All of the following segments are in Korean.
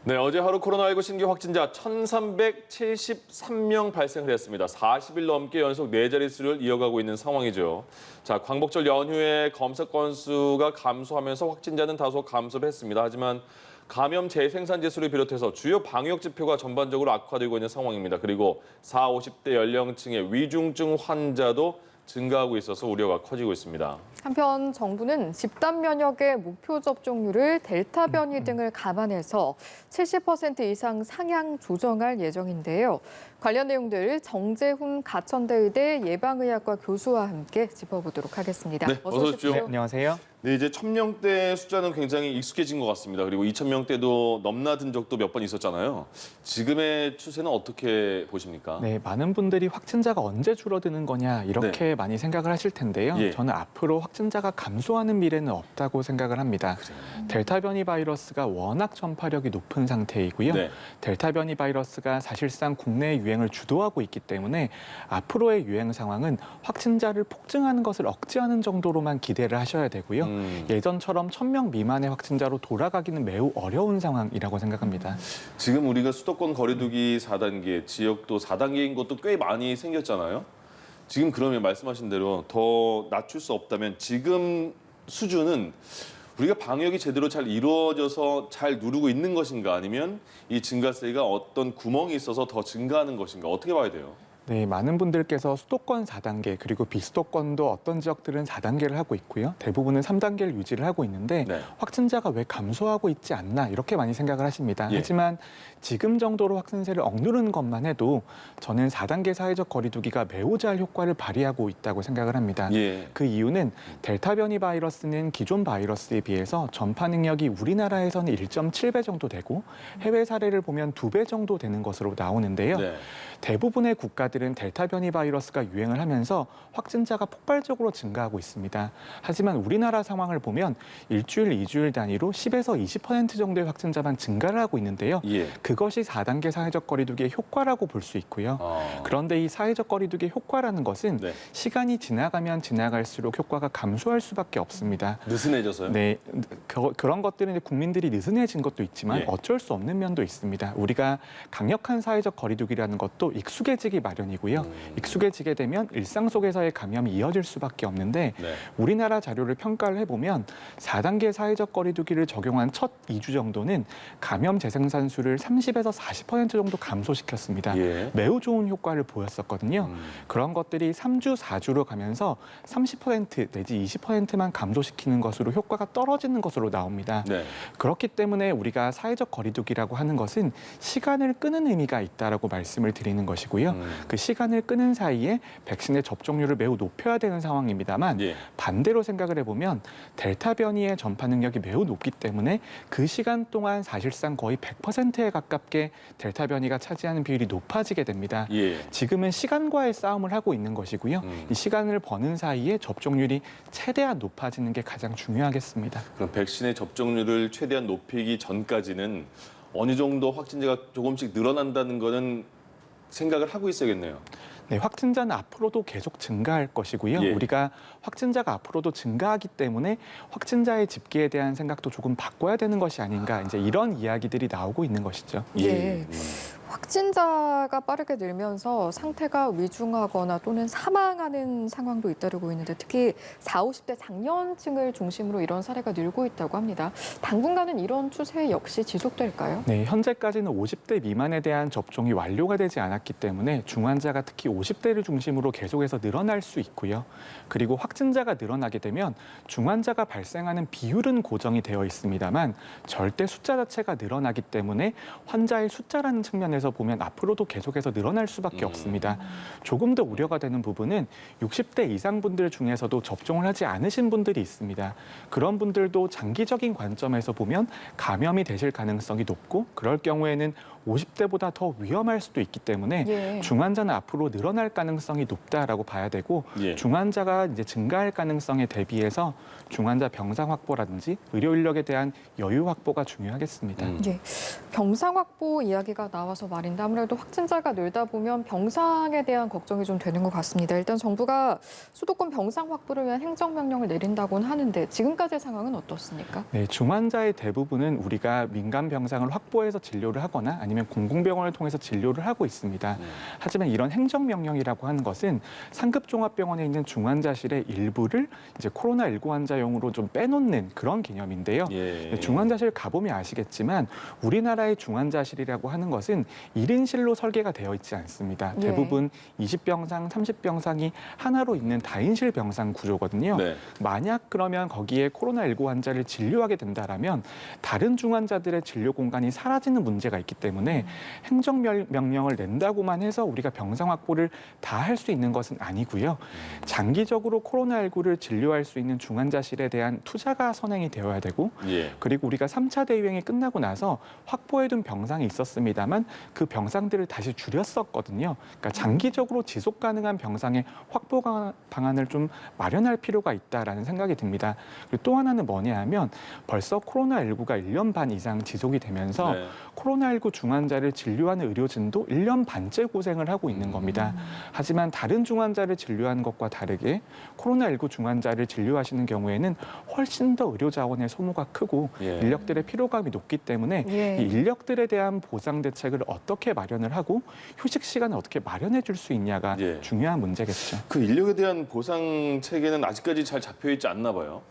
네, 어제 하루 코로나19 신규 확진자 1,373명 발생을 했습니다. 40일 넘게 연속 네 자릿수를 이어가고 있는 상황이죠. 자, 광복절 연휴에 검사 건수가 감소하면서 확진자는 다소 감소를 했습니다. 하지만 감염 재생산 지수를 비롯해서 주요 방역 지표가 전반적으로 악화되고 있는 상황입니다. 그리고 40, 50대 연령층의 위중증 환자도 증가하고 있어서 우려가 커지고 있습니다. 한편 정부는 집단 면역의 목표 접종률을 델타 변이 등을 감안해서 70% 이상 상향 조정할 예정인데요. 관련 내용들 정재훈 가천대 의대 예방의학과 교수와 함께 짚어보도록 하겠습니다. 네, 어서 오십시오. 네, 안녕하세요. 네, 이제 1,000명대 숫자는 굉장히 익숙해진 것 같습니다. 그리고 2,000명대도 넘나든 적도 몇 번 있었잖아요. 지금의 추세는 어떻게 보십니까? 네, 많은 분들이 확진자가 언제 줄어드는 거냐 이렇게 많이 생각을 하실 텐데요. 예. 저는 앞으로 확진자가 감소하는 미래는 없다고 생각을 합니다. 델타 변이 바이러스가 워낙 전파력이 높은 상태이고요. 네. 델타 변이 바이러스가 사실상 국내의 유행을 주도하고 있기 때문에 앞으로의 유행 상황은 확진자를 폭증하는 것을 억제하는 정도로만 기대를 하셔야 되고요. 예전처럼 1,000명 미만의 확진자로 돌아가기는 매우 어려운 상황이라고 생각합니다. 지금 우리가 수도권 거리두기 4단계, 지역도 4단계인 것도 꽤 많이 생겼잖아요. 지금 그러면 말씀하신 대로 더 낮출 수 없다면 지금 수준은 우리가 방역이 제대로 잘 이루어져서 잘 누르고 있는 것인가 아니면 이 증가세가 어떤 구멍이 있어서 더 증가하는 것인가 어떻게 봐야 돼요? 네, 많은 분들께서 수도권 4단계 그리고 비수도권도 어떤 지역들은 4단계를 하고 있고요. 대부분은 3단계를 유지를 하고 있는데 네. 확진자가 왜 감소하고 있지 않나 이렇게 많이 생각을 하십니다. 예. 하지만 지금 정도로 확산세를 억누르는 것만 해도 저는 4단계 사회적 거리두기가 매우 잘 효과를 발휘하고 있다고 생각을 합니다. 예. 그 이유는 델타 변이 바이러스는 기존 바이러스에 비해서 전파 능력이 우리나라에서는 1.7배 정도 되고 해외 사례를 보면 2배 정도 되는 것으로 나오는데요. 네. 대부분의 국가들은 델타 변이 바이러스가 유행을 하면서 확진자가 폭발적으로 증가하고 있습니다. 하지만 우리나라 상황을 보면 일주일, 2주일 단위로 10에서 20% 정도의 확진자만 증가를 하고 있는데요. 예. 그것이 4단계 사회적 거리두기의 효과라고 볼 수 있고요. 그런데 이 사회적 거리두기의 효과라는 것은 네. 시간이 지나가면 지나갈수록 효과가 감소할 수밖에 없습니다. 느슨해져서요? 네, 그런 것들은 이제 국민들이 느슨해진 것도 있지만 예. 어쩔 수 없는 면도 있습니다. 우리가 강력한 사회적 거리두기라는 것도 익숙해지기 마련이고요. 익숙해지게 되면 일상 속에서의 감염이 이어질 수밖에 없는데 네. 우리나라 자료를 평가를 해보면 4단계 사회적 거리두기를 적용한 첫 2주 정도는 감염 재생산수를 30에서 40% 정도 감소시켰습니다. 예. 매우 좋은 효과를 보였었거든요. 그런 것들이 3주, 4주로 가면서 30% 내지 20%만 감소시키는 것으로 효과가 떨어지는 것으로 나옵니다. 네. 그렇기 때문에 우리가 사회적 거리두기라고 하는 것은 시간을 끄는 의미가 있다라고 말씀을 드리는 것이고요. 그 시간을 끄는 사이에 백신의 접종률을 매우 높여야 되는 상황입니다만 예. 반대로 생각을 해보면 델타 변이의 전파 능력이 매우 높기 때문에 그 시간 동안 사실상 거의 100%에 가깝게 델타 변이가 차지하는 비율이 높아지게 됩니다. 예. 지금은 시간과의 싸움을 하고 있는 것이고요. 이 시간을 버는 사이에 접종률이 최대한 높아지는 게 가장 중요하겠습니다. 그럼 백신의 접종률을 최대한 높이기 전까지는 어느 정도 확진자가 조금씩 늘어난다는 거는 생각을 하고 있어야겠네요. 네, 확진자는 앞으로도 계속 증가할 것이고요. 예. 우리가 확진자가 앞으로도 증가하기 때문에 확진자의 집계에 대한 생각도 조금 바꿔야 되는 것이 아닌가 이제 이런 이야기들이 나오고 있는 것이죠. 예. 확진자가 빠르게 늘면서 상태가 위중하거나 또는 사망하는 상황도 잇따르고 있는데 특히 40, 50대 장년층을 중심으로 이런 사례가 늘고 있다고 합니다. 당분간은 이런 추세 역시 지속될까요? 네, 현재까지는 50대 미만에 대한 접종이 완료가 되지 않았기 때문에 중환자가 특히 50대를 중심으로 계속해서 늘어날 수 있고요. 그리고 확진자가 늘어나게 되면 중환자가 발생하는 비율은 고정이 되어 있습니다만 절대 숫자 자체가 늘어나기 때문에 환자의 숫자라는 측면에서 보면 앞으로도 계속해서 늘어날 수밖에 없습니다. 조금 더 우려가 되는 부분은 60대 이상 분들 중에서도 접종을 하지 않으신 분들이 있습니다. 그런 분들도 장기적인 관점에서 보면 감염이 되실 가능성이 높고 그럴 경우에는 50대보다 더 위험할 수도 있기 때문에 예. 중환자는 앞으로 늘어날 가능성이 높다라고 봐야 되고 예. 중환자가 이제 증가할 가능성에 대비해서 중환자 병상 확보라든지 의료 인력에 대한 여유 확보가 중요하겠습니다. 예. 병상 확보 이야기가 나와서 말인데 아무래도 확진자가 늘다 보면 병상에 대한 걱정이 좀 되는 것 같습니다. 일단 정부가 수도권 병상 확보를 위한 행정명령을 내린다고는 하는데 지금까지의 상황은 어떻습니까? 네, 중환자의 대부분은 우리가 민간 병상을 확보해서 진료를 하거나 아니면 공공병원을 통해서 진료를 하고 있습니다. 하지만 이런 행정명령이라고 하는 것은 상급 종합병원에 있는 중환자실의 일부를 이제 코로나19 환자용으로 좀 빼놓는 그런 개념인데요. 예. 중환자실 가보면 아시겠지만 우리나라의 중환자실이라고 하는 것은 1인실로 설계가 되어 있지 않습니다. 예. 대부분 20병상, 30병상이 하나로 있는 다인실 병상 구조거든요. 네. 만약 그러면 거기에 코로나19 환자를 진료하게 된다라면 다른 중환자들의 진료 공간이 사라지는 문제가 있기 때문에 행정명령을 낸다고만 해서 우리가 병상 확보를 다 할 수 있는 것은 아니고요. 장기적으로 코로나19를 진료할 수 있는 중환자실에 대한 투자가 선행이 되어야 되고 예. 그리고 우리가 3차 대유행이 끝나고 나서 확보해둔 병상이 있었습니다만 그 병상들을 다시 줄였었거든요. 그러니까 장기적으로 지속 가능한 병상의 확보 방안을 좀 마련할 필요가 있다라는 생각이 듭니다. 그리고 또 하나는 뭐냐 하면 벌써 코로나19가 1년 반 이상 지속이 되면서 네. 코로나19 중환자를 진료하는 의료진도 1년 반째 고생을 하고 있는 겁니다. 하지만 다른 중환자를 진료하는 것과 다르게 코로나19 중환자를 진료하시는 경우에는 훨씬 더 의료 자원의 소모가 크고 예. 인력들의 피로감이 높기 때문에 예. 이 인력들에 대한 보상 대책을 어떻게 마련을 하고 휴식 시간을 어떻게 마련해 줄 수 있냐가 예. 중요한 문제겠죠. 그 인력에 대한 보상 체계는 아직까지 잘 잡혀 있지 않나 봐요.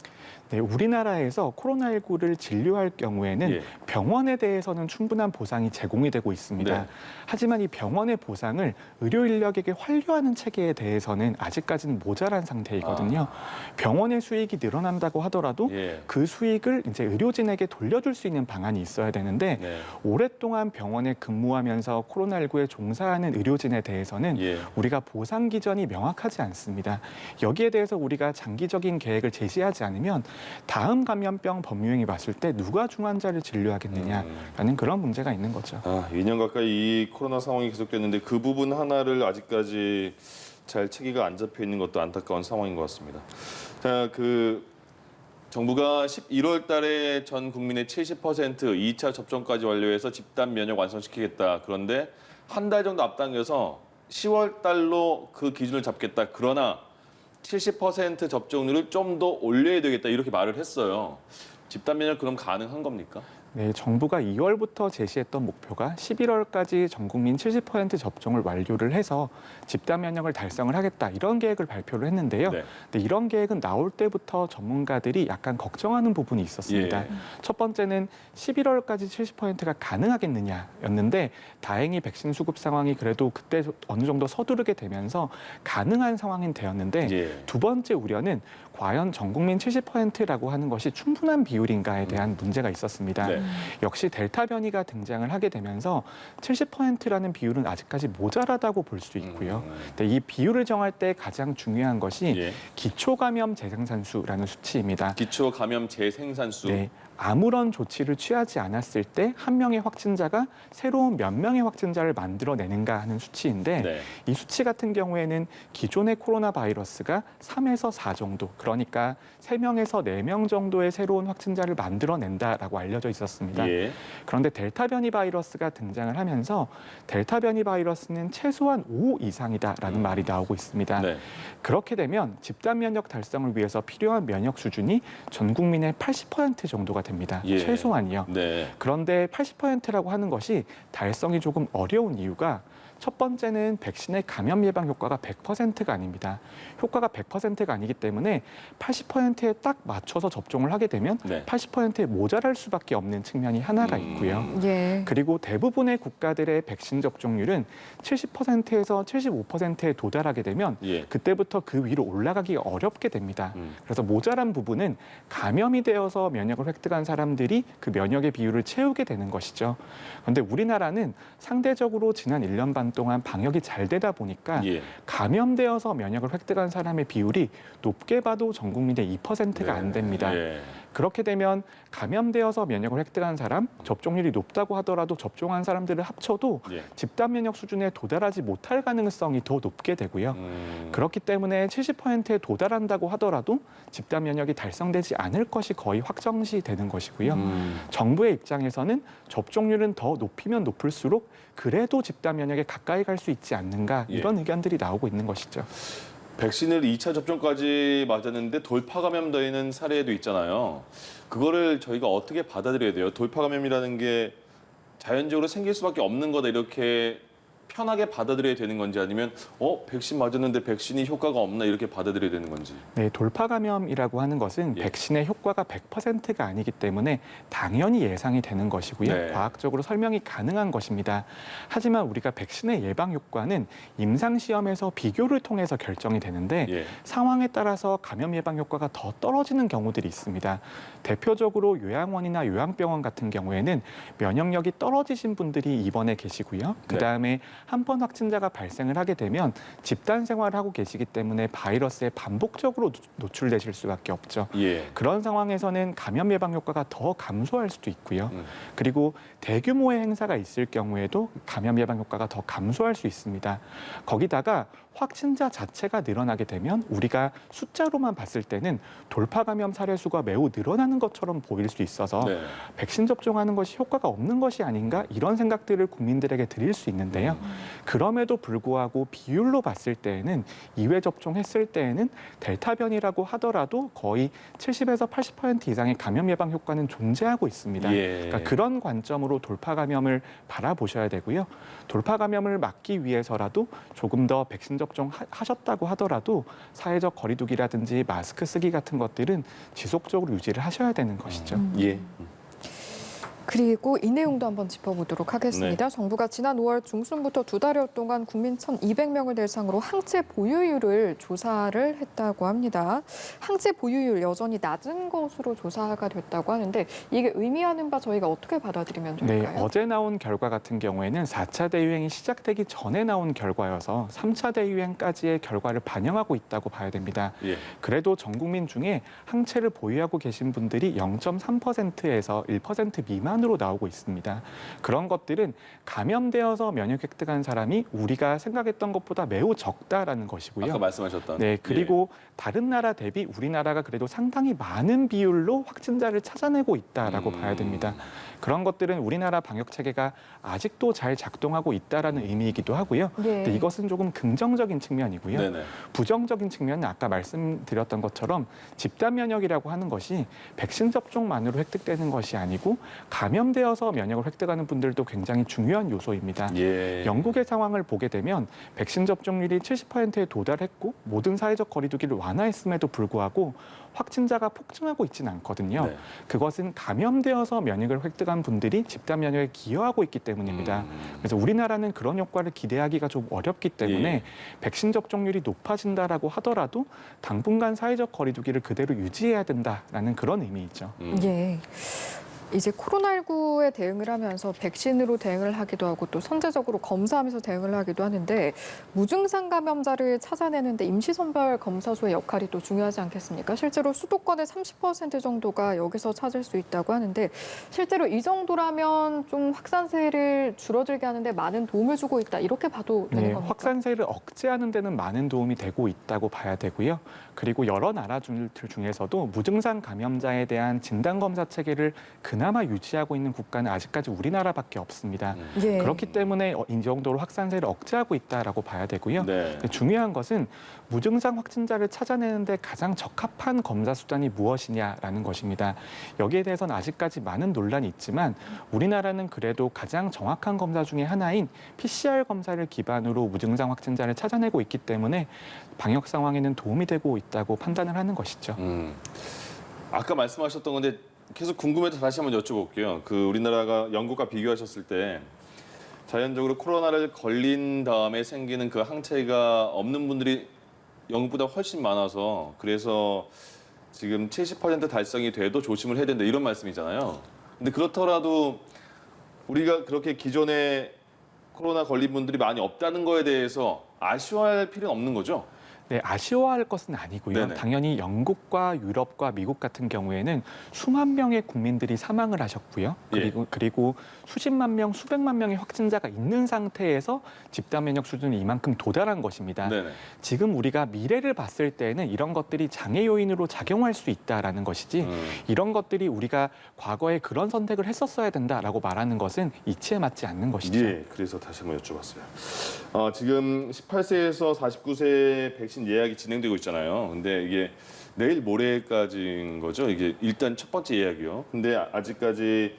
네, 우리나라에서 코로나19를 진료할 경우에는 예. 병원에 대해서는 충분한 보상이 제공이 되고 있습니다. 네. 하지만 이 병원의 보상을 의료 인력에게 환류하는 체계에 대해서는 아직까지는 모자란 상태이거든요. 병원의 수익이 늘어난다고 하더라도 예. 그 수익을 이제 의료진에게 돌려줄 수 있는 방안이 있어야 되는데 네. 오랫동안 병원에 근무하면서 코로나19에 종사하는 의료진에 대해서는 예. 우리가 보상 기전이 명확하지 않습니다. 여기에 대해서 우리가 장기적인 계획을 제시하지 않으면 다음 감염병 범유행이 왔을 때 누가 중환자를 진료하겠느냐라는 그런 문제가 있는 거죠. 2년 가까이 이 코로나 상황이 계속됐는데 그 부분 하나를 아직까지 잘 체계가 안 잡혀 있는 것도 안타까운 상황인 것 같습니다. 자, 정부가 11월 달에 전 국민의 70% 2차 접종까지 완료해서 집단 면역 완성시키겠다. 그런데 한 달 정도 앞당겨서 10월 달로 그 기준을 잡겠다. 그러나 70% 접종률을 좀 더 올려야 되겠다. 이렇게 말을 했어요. 집단 면역 그럼 가능한 겁니까? 네, 정부가 2월부터 제시했던 목표가 11월까지 전 국민 70% 접종을 완료를 해서 집단 면역을 달성을 하겠다 이런 계획을 발표를 했는데요. 네. 근데 이런 계획은 나올 때부터 전문가들이 약간 걱정하는 부분이 있었습니다. 예. 첫 번째는 11월까지 70%가 가능하겠느냐였는데 다행히 백신 수급 상황이 그래도 그때 어느 정도 서두르게 되면서 가능한 상황이 되었는데 예. 두 번째 우려는 과연 전 국민 70%라고 하는 것이 충분한 비율인가에 대한 문제가 있었습니다. 네. 역시 델타 변이가 등장을 하게 되면서 70%라는 비율은 아직까지 모자라다고 볼 수 있고요. 근데 이 비율을 정할 때 가장 중요한 것이 예. 기초 감염 재생산수라는 수치입니다. 기초 감염 재생산수. 네. 아무런 조치를 취하지 않았을 때 한 명의 확진자가 새로운 몇 명의 확진자를 만들어내는가 하는 수치인데 네. 이 수치 같은 경우에는 기존의 코로나 바이러스가 3에서 4 정도, 그러니까 3명에서 4명 정도의 새로운 확진자를 만들어낸다라고 알려져 있었습니다. 예. 그런데 델타 변이 바이러스가 등장을 하면서 델타 변이 바이러스는 최소한 5 이상이다라는 말이 나오고 있습니다. 네. 그렇게 되면 집단 면역 달성을 위해서 필요한 면역 수준이 전 국민의 80% 정도가 됩니다. 예. 최소한이요. 네. 그런데 80%라고 하는 것이 달성이 조금 어려운 이유가 첫 번째는 백신의 감염 예방 효과가 100%가 아닙니다. 효과가 100%가 아니기 때문에 80%에 딱 맞춰서 접종을 하게 되면 네. 80%에 모자랄 수밖에 없는 측면이 하나가 있고요. 예. 그리고 대부분의 국가들의 백신 접종률은 70%에서 75%에 도달하게 되면 예. 그때부터 그 위로 올라가기가 어렵게 됩니다. 그래서 모자란 부분은 감염이 되어서 면역을 획득한 사람들이 그 면역의 비율을 채우게 되는 것이죠. 그런데 우리나라는 상대적으로 지난 1년 반 동안 방역이 잘 되다 보니까 예. 감염되어서 면역을 획득한 사람의 비율이 높게 봐도 전 국민의 2%가 안 됩니다. 예. 그렇게 되면 감염되어서 면역을 획득한 사람, 접종률이 높다고 하더라도 접종한 사람들을 합쳐도 예. 집단 면역 수준에 도달하지 못할 가능성이 더 높게 되고요. 그렇기 때문에 70%에 도달한다고 하더라도 집단 면역이 달성되지 않을 것이 거의 확정시 되는 것이고요. 정부의 입장에서는 접종률은 더 높이면 높을수록 그래도 집단 면역에 가까이 갈 수 있지 않는가 이런 의견들이 나오고 있는 것이죠. 백신을 2차 접종까지 맞았는데 돌파 감염되는 사례도 있잖아요. 그거를 저희가 어떻게 받아들여야 돼요? 돌파 감염이라는 게 자연적으로 생길 수밖에 없는 거다 이렇게 편하게 받아들여야 되는 건지 아니면 백신 맞았는데 백신이 효과가 없나 이렇게 받아들여야 되는 건지. 네, 돌파 감염이라고 하는 것은 예. 백신의 효과가 100%가 아니기 때문에 당연히 예상이 되는 것이고요. 네. 과학적으로 설명이 가능한 것입니다. 하지만 우리가 백신의 예방 효과는 임상 시험에서 비교를 통해서 결정이 되는데 예. 상황에 따라서 감염 예방 효과가 더 떨어지는 경우들이 있습니다. 대표적으로 요양원이나 요양병원 같은 경우에는 면역력이 떨어지신 분들이 입원해 계시고요. 그다음에 한 번 확진자가 발생을 하게 되면 집단 생활을 하고 계시기 때문에 바이러스에 반복적으로 노출되실 수밖에 없죠. 예. 그런 상황에서는 감염 예방 효과가 더 감소할 수도 있고요. 그리고 대규모의 행사가 있을 경우에도 감염 예방 효과가 더 감소할 수 있습니다. 거기다가 확진자 자체가 늘어나게 되면 우리가 숫자로만 봤을 때는 돌파 감염 사례 수가 매우 늘어나는 것처럼 보일 수 있어서 네. 백신 접종하는 것이 효과가 없는 것이 아닌가 이런 생각들을 국민들에게 드릴 수 있는데요. 그럼에도 불구하고 비율로 봤을 때에는 2회 접종했을 때에는 델타 변이라고 하더라도 거의 70에서 80% 이상의 감염 예방 효과는 존재하고 있습니다. 예. 그러니까 그런 관점으로 돌파 감염을 바라보셔야 되고요. 돌파 감염을 막기 위해서라도 조금 더 백신 접종하셨다고 하더라도 사회적 거리두기라든지 마스크 쓰기 같은 것들은 지속적으로 유지를 하셔야 되는 것이죠. 예. 그리고 이 내용도 한번 짚어보도록 하겠습니다. 정부가 지난 5월 중순부터 2달여 동안 국민 1,200명을 대상으로 항체 보유율을 조사를 했다고 합니다. 항체 보유율 여전히 낮은 것으로 조사가 됐다고 하는데 이게 의미하는 바 저희가 어떻게 받아들이면 네, 될까요? 어제 나온 결과 같은 경우에는 4차 대유행이 시작되기 전에 나온 결과여서 3차 대유행까지의 결과를 반영하고 있다고 봐야 됩니다. 예. 그래도 전 국민 중에 항체를 보유하고 계신 분들이 0.3%에서 1% 미만으로 나오고 있습니다. 그런 것들은 감염되어서 면역 획득한 사람이 우리가 생각했던 것보다 매우 적다라는 것이고요. 아까 말씀하셨던. 네, 그리고 다른 나라 대비 우리나라가 그래도 상당히 많은 비율로 확진자를 찾아내고 있다라고 봐야 됩니다. 그런 것들은 우리나라 방역 체계가 아직도 잘 작동하고 있다라는 의미이기도 하고요. 근데 이것은 조금 긍정적인 측면이고요. 네네. 부정적인 측면은 아까 말씀드렸던 것처럼 집단 면역이라고 하는 것이 백신 접종만으로 획득되는 것이 아니고 감염되어서 면역을 획득하는 분들도 굉장히 중요한 요소입니다. 예. 영국의 상황을 보게 되면 백신 접종률이 70%에 도달했고 모든 사회적 거리두기를 완화했음에도 불구하고 확진자가 폭증하고 있지는 않거든요. 네. 그것은 감염되어서 면역을 획득한 분들이 집단 면역에 기여하고 있기 때문입니다. 그래서 우리나라는 그런 효과를 기대하기가 좀 어렵기 때문에 예. 백신 접종률이 높아진다라고 하더라도 당분간 사회적 거리두기를 그대로 유지해야 된다라는 그런 의미이죠. 예. 이제 코로나19에 대응을 하면서 백신으로 대응을 하기도 하고 또 선제적으로 검사하면서 대응을 하기도 하는데 무증상 감염자를 찾아내는데 임시선별 검사소의 역할이 또 중요하지 않겠습니까? 실제로 수도권의 30% 정도가 여기서 찾을 수 있다고 하는데 실제로 이 정도라면 좀 확산세를 줄어들게 하는데 많은 도움을 주고 있다 이렇게 봐도 되는 겁니까? 확산세를 억제하는 데는 많은 도움이 되고 있다고 봐야 되고요. 그리고 여러 나라들 중에서도 무증상 감염자에 대한 진단검사 체계를 그나마 유지하고 있는 국가는 아직까지 우리나라밖에 없습니다. 예. 그렇기 때문에 이 정도로 확산세를 억제하고 있다라고 봐야 되고요. 네. 중요한 것은 무증상 확진자를 찾아내는데 가장 적합한 검사 수단이 무엇이냐라는 것입니다. 여기에 대해서는 아직까지 많은 논란이 있지만 우리나라는 그래도 가장 정확한 검사 중에 하나인 PCR 검사를 기반으로 무증상 확진자를 찾아내고 있기 때문에 방역 상황에는 도움이 되고 있다고 판단을 하는 것이죠. 아까 말씀하셨던 건데 계속 궁금해서 다시 한번 여쭤볼게요. 그 우리나라가 영국과 비교하셨을 때 자연적으로 코로나를 걸린 다음에 생기는 그 항체가 없는 분들이 영국보다 훨씬 많아서 그래서 지금 70% 달성이 돼도 조심을 해야 된다 이런 말씀이잖아요. 근데 그렇더라도 우리가 그렇게 기존에 코로나 걸린 분들이 많이 없다는 거에 대해서 아쉬워할 필요는 없는 거죠? 네, 아쉬워할 것은 아니고요. 네네. 당연히 영국과 유럽과 미국 같은 경우에는 수만 명의 국민들이 사망을 하셨고요. 그리고 수십만 명, 수백만 명의 확진자가 있는 상태에서 집단 면역 수준이 이만큼 도달한 것입니다. 네네. 지금 우리가 미래를 봤을 때는 이런 것들이 장애 요인으로 작용할 수 있다라는 것이지 이런 것들이 우리가 과거에 그런 선택을 했었어야 된다라고 말하는 것은 이치에 맞지 않는 것이죠. 예, 그래서 다시 한번 여쭤봤어요. 지금 18세에서 49세 백신 예약이 진행되고 있잖아요. 근데 이게 내일 모레까지인 거죠. 이게 일단 첫 번째 예약이요. 근데 아직까지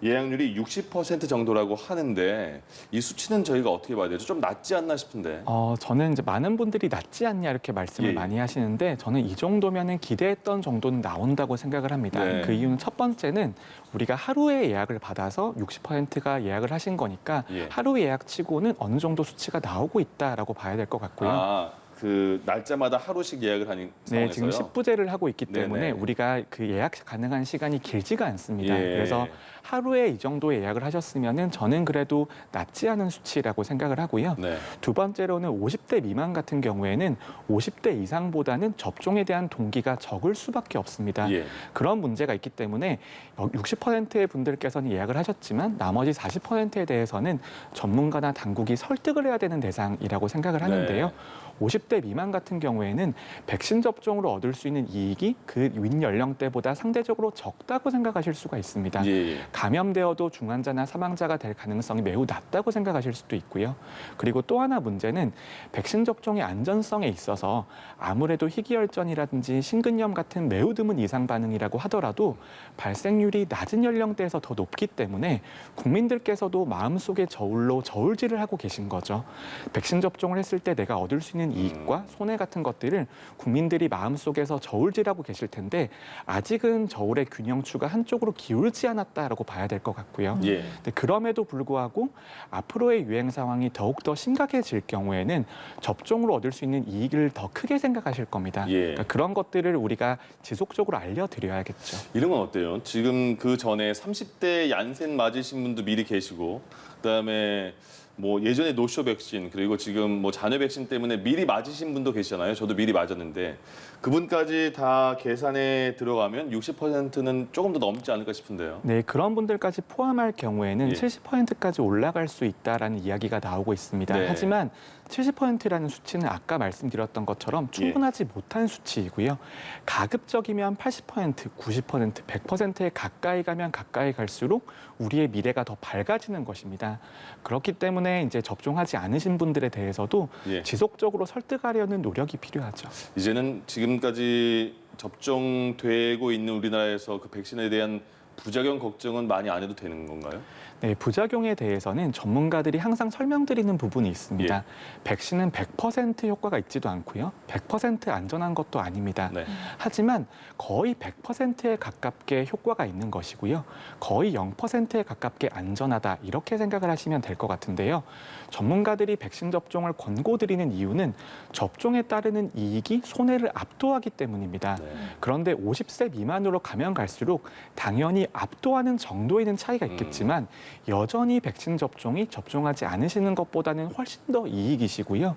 예약률이 60% 정도라고 하는데 이 수치는 저희가 어떻게 봐야 되죠? 좀 낮지 않나 싶은데. 저는 이제 많은 분들이 낮지 않냐 이렇게 말씀을 예. 많이 하시는데 저는 이 정도면은 기대했던 정도는 나온다고 생각을 합니다. 네. 그 이유는 첫 번째는 우리가 하루에 예약을 받아서 60%가 예약을 하신 거니까 예. 하루 예약치고는 어느 정도 수치가 나오고 있다라고 봐야 될 것 같고요. 그 날짜마다 하루씩 예약을 하는 네, 상황에서요. 지금 10부제를 하고 있기 때문에 네네. 우리가 그 예약 가능한 시간이 길지가 않습니다. 예. 그래서 하루에 이 정도 예약을 하셨으면은 저는 그래도 낮지 않은 수치라고 생각을 하고요. 네. 두 번째로는 50대 미만 같은 경우에는 50대 이상보다는 접종에 대한 동기가 적을 수밖에 없습니다. 예. 그런 문제가 있기 때문에 60%의 분들께서는 예약을 하셨지만 나머지 40%에 대해서는 전문가나 당국이 설득을 해야 되는 대상이라고 생각을 하는데요. 네. 50대 미만 같은 경우에는 백신 접종으로 얻을 수 있는 이익이 그 윗 연령대보다 상대적으로 적다고 생각하실 수가 있습니다. 예. 감염되어도 중환자나 사망자가 될 가능성이 매우 낮다고 생각하실 수도 있고요. 그리고 또 하나 문제는 백신 접종의 안전성에 있어서 아무래도 희귀혈전이라든지 심근염 같은 매우 드문 이상 반응이라고 하더라도 발생률이 낮은 연령대에서 더 높기 때문에 국민들께서도 마음속에 저울질을 하고 계신 거죠. 백신 접종을 했을 때 내가 얻을 수 있는 이익과 손해 같은 것들을 국민들이 마음속에서 저울질하고 계실 텐데 아직은 저울의 균형추가 한쪽으로 기울지 않았다라고 봐야 될 것 같고요. 예. 근데 그럼에도 불구하고 앞으로의 유행 상황이 더욱더 심각해질 경우에는 접종으로 얻을 수 있는 이익을 더 크게 생각하실 겁니다. 예. 그러니까 그런 것들을 우리가 지속적으로 알려드려야겠죠. 이런 건 어때요? 지금 그 전에 30대 얀센 맞으신 분도 미리 계시고, 그다음에 뭐 예전에 노쇼 백신 그리고 지금 뭐 잔여 백신 때문에 미리 맞으신 분도 계시잖아요. 저도 미리 맞았는데 그분까지 다 계산에 들어가면 60%는 조금 더 넘지 않을까 싶은데요. 네, 그런 분들까지 포함할 경우에는 예. 70%까지 올라갈 수 있다라는 이야기가 나오고 있습니다. 네. 하지만 70%라는 수치는 아까 말씀드렸던 것처럼 충분하지 못한 수치이고요. 가급적이면 80%, 90%, 100%에 가까이 가면 가까이 갈수록 우리의 미래가 더 밝아지는 것입니다. 그렇기 때문에 이제 접종하지 않으신 분들에 대해서도 예. 지속적으로 설득하려는 노력이 필요하죠. 이제는 지금까지 접종되고 있는 우리나라에서 그 백신에 대한 부작용 걱정은 많이 안 해도 되는 건가요? 네, 부작용에 대해서는 전문가들이 항상 설명드리는 부분이 있습니다. 예. 백신은 100% 효과가 있지도 않고요. 100% 안전한 것도 아닙니다. 네. 하지만 거의 100%에 가깝게 효과가 있는 것이고요. 거의 0%에 가깝게 안전하다 이렇게 생각을 하시면 될 것 같은데요. 전문가들이 백신 접종을 권고드리는 이유는 접종에 따르는 이익이 손해를 압도하기 때문입니다. 네. 그런데 50세 미만으로 가면 갈수록 당연히 압도하는 정도에는 차이가 있겠지만 여전히 백신 접종이 접종하지 않으시는 것보다는 훨씬 더 이익이시고요.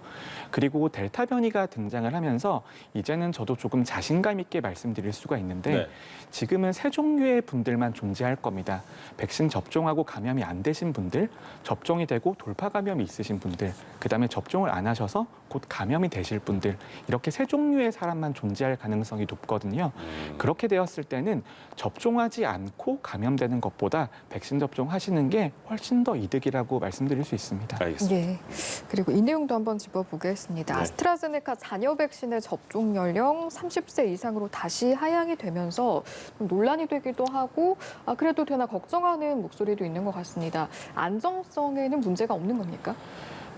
그리고 델타 변이가 등장을 하면서 이제는 저도 조금 자신감 있게 말씀드릴 수가 있는데 네. 지금은 세 종류의 분들만 존재할 겁니다. 백신 접종하고 감염이 안 되신 분들, 접종이 되고 돌파 감염이 있으신 분들, 그다음에 접종을 안 하셔서 곧 감염이 되실 분들 이렇게 세 종류의 사람만 존재할 가능성이 높거든요. 그렇게 되었을 때는 접종하지 않고 감염되는 것보다 백신 접종하시는 게 훨씬 더 이득이라고 말씀드릴 수 있습니다. 알겠습니다. 예. 그리고 이 내용도 한번 짚어보겠습니다. 네. 아스트라제네카 잔여 백신의 접종 연령 30세 이상으로 다시 하향이 되면서 좀 논란이 되기도 하고 그래도 되나 걱정하는 목소리도 있는 것 같습니다. 안정성에는 문제가 없는 겁니까?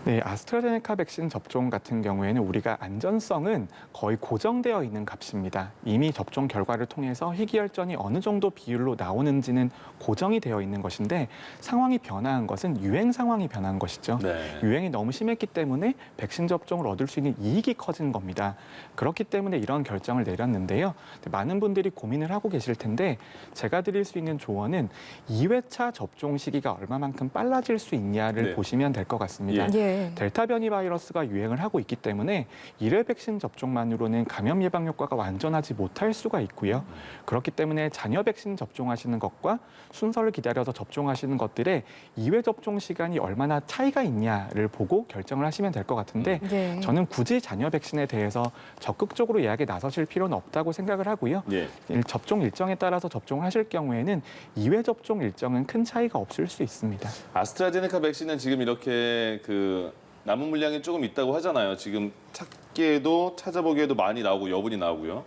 네, 아스트라제네카 백신 접종 같은 경우에는 우리가 안전성은 거의 고정되어 있는 값입니다. 이미 접종 결과를 통해서 희귀혈전이 어느 정도 비율로 나오는지는 고정이 되어 있는 것인데 상황이 변화한 것은 유행 상황이 변한 것이죠. 네. 유행이 너무 심했기 때문에 백신 접종을 얻을 수 있는 이익이 커진 겁니다. 그렇기 때문에 이런 결정을 내렸는데요. 많은 분들이 고민을 하고 계실 텐데 제가 드릴 수 있는 조언은 2회차 접종 시기가 얼마만큼 빨라질 수 있냐를 네. 보시면 될 것 같습니다. 예. 네. 델타 변이 바이러스가 유행을 하고 있기 때문에 1회 백신 접종만으로는 감염 예방 효과가 완전하지 못할 수가 있고요. 그렇기 때문에 자녀 백신 접종하시는 것과 순서를 기다려서 접종하시는 것들의 2회 접종 시간이 얼마나 차이가 있냐를 보고 결정을 하시면 될 것 같은데 네. 저는 굳이 자녀 백신에 대해서 적극적으로 예약에 나서실 필요는 없다고 생각을 하고요. 예. 접종 일정에 따라서 접종을 하실 경우에는 2회 접종 일정은 큰 차이가 없을 수 있습니다. 아스트라제네카 백신은 지금 이렇게 그 남은 물량이 조금 있다고 하잖아요. 지금 찾기에도 찾아보기에도 많이 나오고 여분이 나오고요.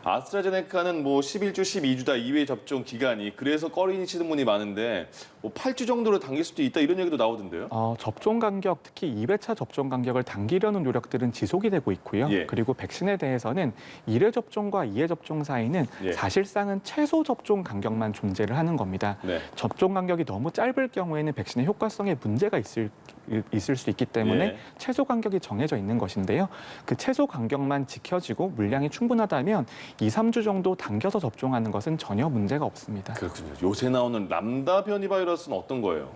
아스트라제네카는 뭐 11주, 12주다 2회 접종 기간이 그래서 꺼리시는 분이 많은데 뭐 8주 정도로 당길 수도 있다 이런 얘기도 나오던데요. 접종 간격, 특히 2회차 접종 간격을 당기려는 노력들은 지속이 되고 있고요. 예. 그리고 백신에 대해서는 1회 접종과 2회 접종 사이는 예. 사실상은 최소 접종 간격만 존재를 하는 겁니다. 네. 접종 간격이 너무 짧을 경우에는 백신의 효과성에 문제가 있을 수 있기 때문에 예. 최소 간격이 정해져 있는 것인데요. 그 최소 간격만 지켜지고 물량이 충분하다면 2, 3주 정도 당겨서 접종하는 것은 전혀 문제가 없습니다. 그렇군요. 요새 나오는 람다 변이 바이러스는 어떤 거예요?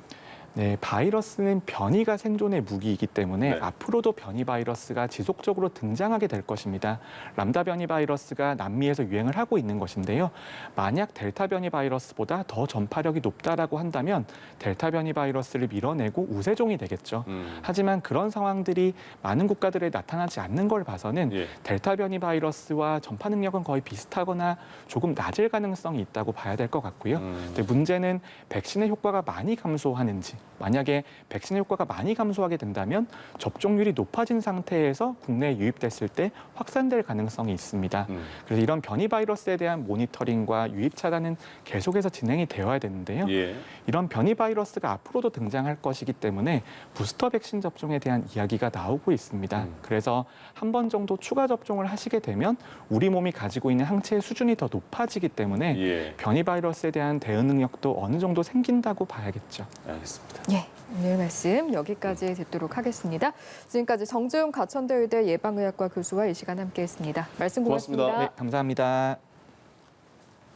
네, 바이러스는 변이가 생존의 무기이기 때문에 네. 앞으로도 변이 바이러스가 지속적으로 등장하게 될 것입니다. 람다 변이 바이러스가 남미에서 유행을 하고 있는 것인데요. 만약 델타 변이 바이러스보다 더 전파력이 높다라고 한다면 델타 변이 바이러스를 밀어내고 우세종이 되겠죠. 하지만 그런 상황들이 많은 국가들에 나타나지 않는 걸 봐서는 예. 델타 변이 바이러스와 전파 능력은 거의 비슷하거나 조금 낮을 가능성이 있다고 봐야 될 것 같고요. 근데 문제는 백신의 효과가 많이 감소하는지, 만약에 백신의 효과가 많이 감소하게 된다면 접종률이 높아진 상태에서 국내에 유입됐을 때 확산될 가능성이 있습니다. 그래서 이런 변이 바이러스에 대한 모니터링과 유입 차단은 계속해서 진행이 되어야 되는데요. 예. 이런 변이 바이러스가 앞으로도 등장할 것이기 때문에 부스터 백신 접종에 대한 이야기가 나오고 있습니다. 그래서 한 번 정도 추가 접종을 하시게 되면 우리 몸이 가지고 있는 항체의 수준이 더 높아지기 때문에 예. 변이 바이러스에 대한 대응 능력도 어느 정도 생긴다고 봐야겠죠. 알겠습니다. 예, 오늘 말씀 여기까지 듣도록 하겠습니다. 지금까지 정재훈 가천대의대 예방의학과 교수와 이 시간 함께했습니다. 말씀 고맙습니다. 고맙습니다. 네, 감사합니다.